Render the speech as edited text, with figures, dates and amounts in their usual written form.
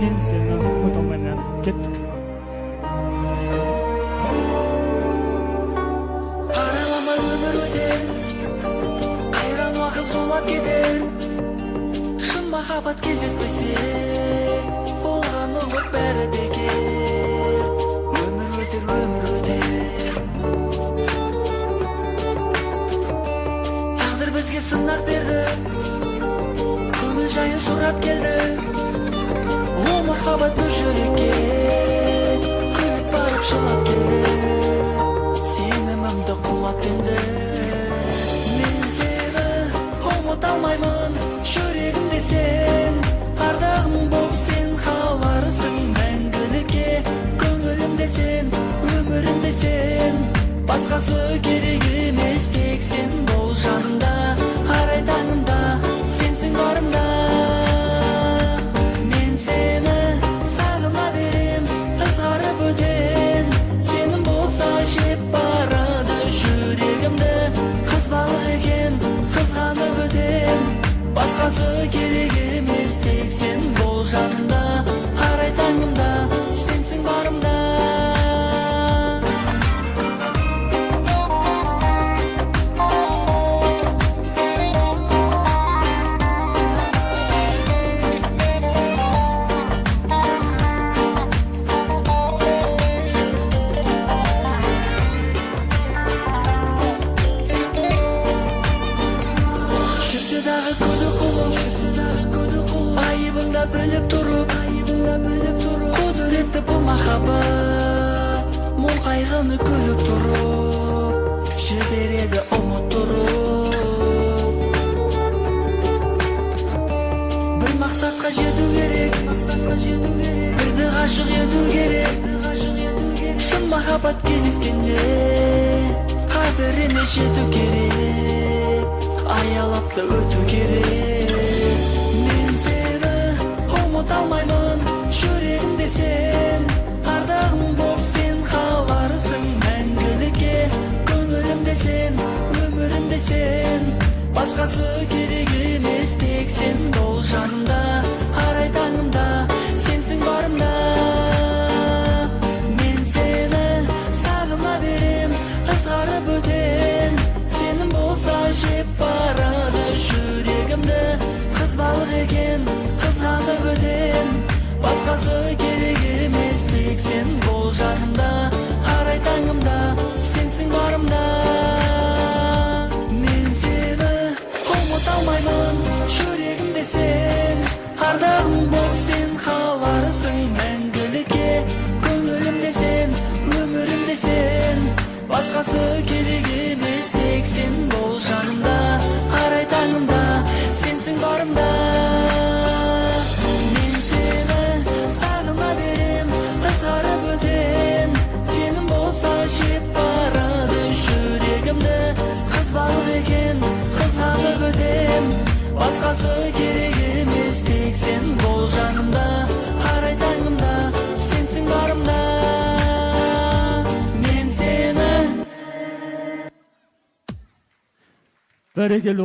мен сені ұмыта алмаймын. Кеттік. Қаралама өмір өтер, қайран уақыт зулап кетер. Шын махаббат кездеспесе, болған ұмыт бәрі бекер. Өмір өтер, өмір өтер. Тағдыр бізге сынақ берді, көңіл жайын сұрап келді. О махаббат бір жүрекке күліп барып жылап келді. Сенімімді қуатпенді, мен сені ұмыта алмаймын. Жүрегімде сен, ардағым боп сен қаларсың мәңгілікке. Көңілімде сен, өмірімде сен, басқасы керек емес, тек сен бол жанымда. Арай таңымда сенсің барымда. Мен сені сағына берем, ызғарып өтен. Сенің болса жеп барады жүрегімді. Қыз балық екен, қызғанып өтен. Басқасы керек емес, тек сен бол жанымда. Арай таңымда сенсің барымда. Айыбыңда біліп тұрып, құдіретті бұл махаббат. Мол қайғыны күліп тұрып, жібереді ұмыттырып. Бір мақсатқа жету керек, бірді ғашық ету керек. Шын махаббат кездескенде қадір емес жету керек, аялапты өту керек. Мен сені ұмыта алмаймын, жүрегімде сен, ардағым боп сен қаларсың мәңгілікке. Көңілімде сен, өмірімде сен, басқасы керек емес, тек сен бол жанымда. Арай таңымда сенсің барымда. Мен сені сағына берем, ызғарып өтен. Сенің болса жеп барады жүрегімді. Қыз балық екен, қызғанып өтен. Басқасы керек емес, тек сен бол жанымда. Арай таңымда сенсің барымда. Мен сені ұмыта алмаймын, жүрегімде сен, ардағым боп сен қаларсың мәңгілікке. Көңілімде сен, өмірімде сен, басқасы керек емес, тек сен бол жанымда. Арай таңымда сенсің барымда. Мен сені сағына берем, ызғарып өтен. Сенің болса жеп барады жүрегімді. Қыз балық екен, қызғанып өтен. Басқасы керек емес, тек сен бол жанымда. Арай таңымда сенсің барымда. Мен сені Бәрекелді.